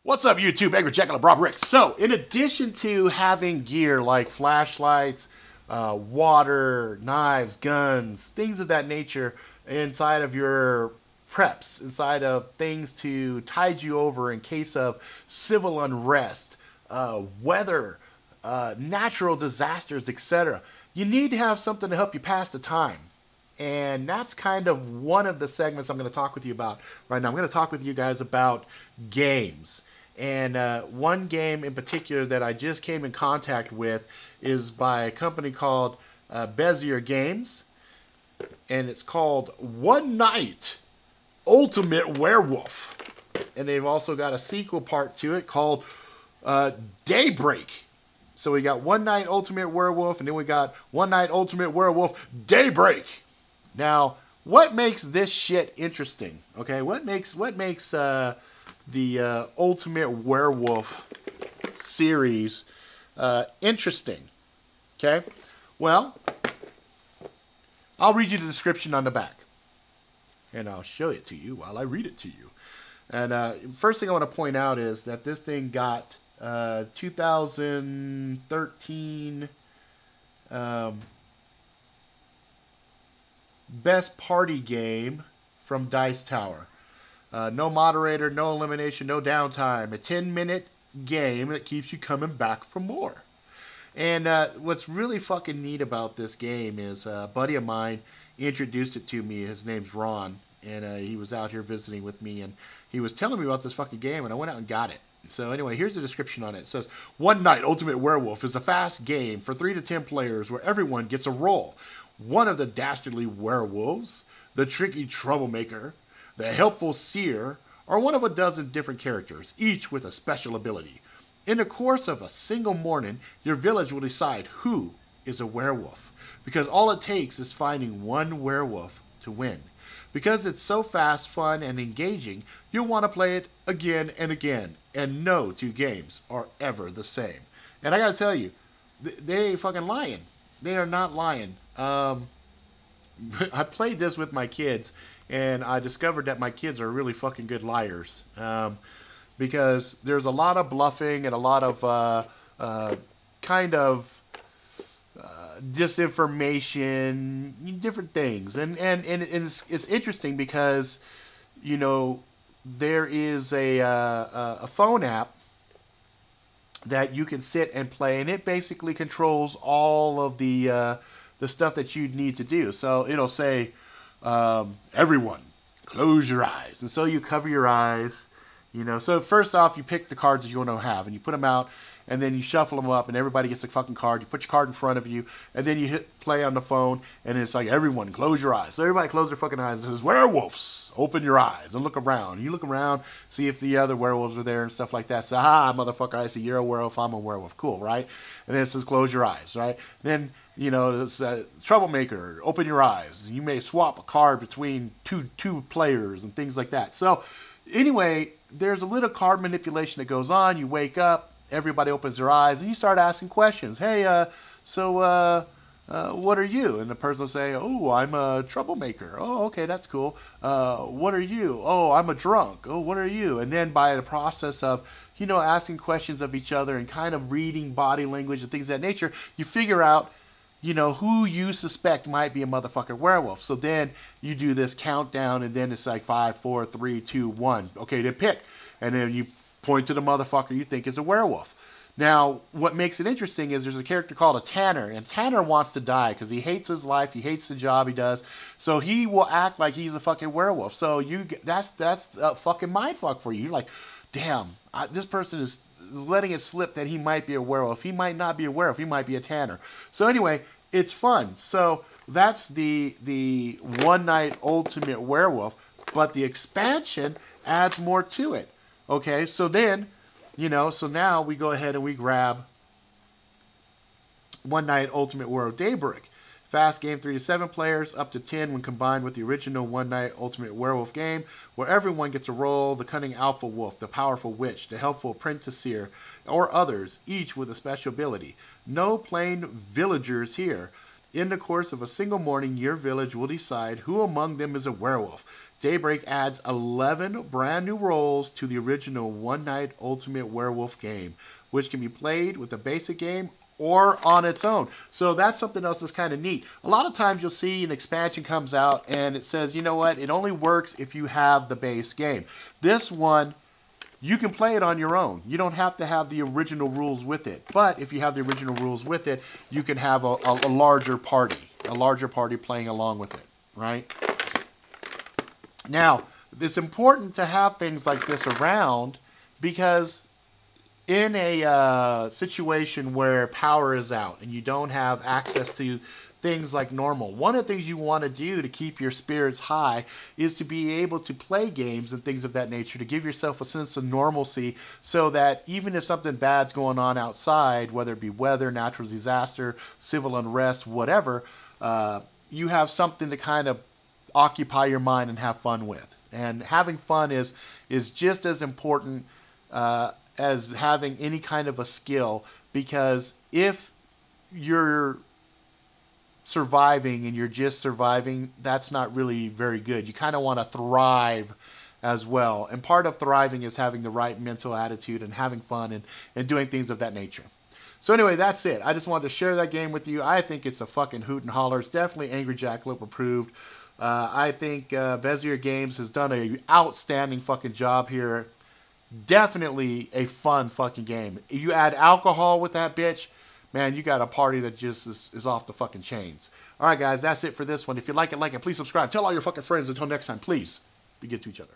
What's up, YouTube? Edgar Jekyll and Rob Rick. So, in addition to having gear like flashlights, water, knives, guns, things of that nature inside of your preps, inside of things to tide you over in case of civil unrest, weather, natural disasters, etc., you need to have something to help you pass the time. And that's kind of one of the segments I'm going to talk with you about right now. I'm going to talk with you guys about games. And one game in particular that I just came in contact with is by a company called Bezier Games. And it's called One Night Ultimate Werewolf. And they've also got a sequel part to it called Daybreak. So we got One Night Ultimate Werewolf, and then we got One Night Ultimate Werewolf Daybreak. Now, what makes this shit interesting? Okay, what makes the Ultimate Werewolf series interesting? Okay, well, I'll read you the description on the back, and I'll show it to you while I read it to you. And first thing I want to point out is that this thing got 2013 Best Party Game from Dice Tower. No moderator, no elimination, no downtime. A 10-minute game that keeps you coming back for more. And what's really fucking neat about this game is a buddy of mine introduced it to me. His name's Ron. And he was out here visiting with me. And he was telling me about this fucking game. And I went out and got it. So anyway, here's the description on it. It says, One Night Ultimate Werewolf is a fast game for 3 to 10 players where everyone gets a role. One of the dastardly werewolves, the tricky troublemaker, the helpful seer, or one of a dozen different characters, each with a special ability. In the course of a single morning, your village will decide who is a werewolf, because all it takes is finding one werewolf to win. Because it's so fast, fun, and engaging, you'll want to play it again and again, and no two games are ever the same. And I gotta tell you, they ain't fucking lying. They are not lying. I played this with my kids, and I discovered that my kids are really fucking good liars. Because there's a lot of bluffing and a lot of kind of disinformation, different things. And it's interesting because, you know, there is a phone app that you can sit and play, and it basically controls all of the stuff that you need to do. So it'll say, everyone, close your eyes. And so you cover your eyes, you know. So first off, you pick the cards that you want to have, and you put them out, and then you shuffle them up, and everybody gets a fucking card. You put your card in front of you, and then you hit play on the phone, and it's like, everyone, close your eyes. So everybody close their fucking eyes. It says, werewolves, open your eyes, and look around. You look around, see if the other werewolves are there and stuff like that. So, motherfucker, I see you're a werewolf, I'm a werewolf. Cool, right? And then it says, close your eyes, right? Then, you know, it's troublemaker, open your eyes. You may swap a card between two players and things like that. So, anyway, there's a little card manipulation that goes on. You wake up. Everybody opens their eyes, and you start asking questions. Hey, what are you? And the person will say, oh, I'm a troublemaker. Oh, okay, that's cool. What are you? Oh, I'm a drunk. Oh, what are you? And then by the process of, you know, asking questions of each other and kind of reading body language and things of that nature, you figure out, you know, who you suspect might be a motherfucking werewolf. So then you do this countdown, and then it's like 5, 4, 3, 2, 1. Okay, then pick. And then you point to the motherfucker you think is a werewolf. Now, what makes it interesting is there's a character called a Tanner, and Tanner wants to die because he hates his life, he hates the job he does, so he will act like he's a fucking werewolf. So that's a fucking mindfuck for you. You're like, damn, this person is letting it slip that he might be a werewolf. He might not be a werewolf. He might be a Tanner. So anyway, it's fun. So that's the One Night Ultimate Werewolf, but the expansion adds more to it. Okay, so then, you know, so now we go ahead and we grab One Night Ultimate Werewolf Daybreak. Fast game, 3 to 7 players, up to 10 when combined with the original One Night Ultimate Werewolf game, where everyone gets a role: the cunning alpha wolf, the powerful witch, the helpful apprentice-seer, or others, each with a special ability. No plain villagers here. In the course of a single morning, your village will decide who among them is a werewolf. Daybreak adds 11 brand new roles to the original One Night Ultimate Werewolf game, which can be played with the basic game or on its own. So that's something else that's kind of neat. A lot of times you'll see an expansion comes out and it says, you know what, it only works if you have the base game. This one, you can play it on your own. You don't have to have the original rules with it. But if you have the original rules with it, you can have a larger party playing along with it, right? Now, it's important to have things like this around because in a situation where power is out and you don't have access to things like normal, one of the things you want to do to keep your spirits high is to be able to play games and things of that nature to give yourself a sense of normalcy so that even if something bad's going on outside, whether it be weather, natural disaster, civil unrest, whatever, you have something to kind of occupy your mind and have fun with. And having fun is just as important as having any kind of a skill, because if you're surviving and you're just surviving, that's not really very good. You kind of want to thrive as well. And part of thriving is having the right mental attitude and having fun and doing things of that nature. So anyway, that's it. I just wanted to share that game with you. I think it's a fucking hoot and holler. It's definitely Angry Jackalope approved. I think Bezier Games has done an outstanding fucking job here. Definitely a fun fucking game. You add alcohol with that bitch, man, you got a party that just is off the fucking chains. All right, guys, that's it for this one. If you like it, please subscribe. Tell all your fucking friends. Until next time, please be good to each other.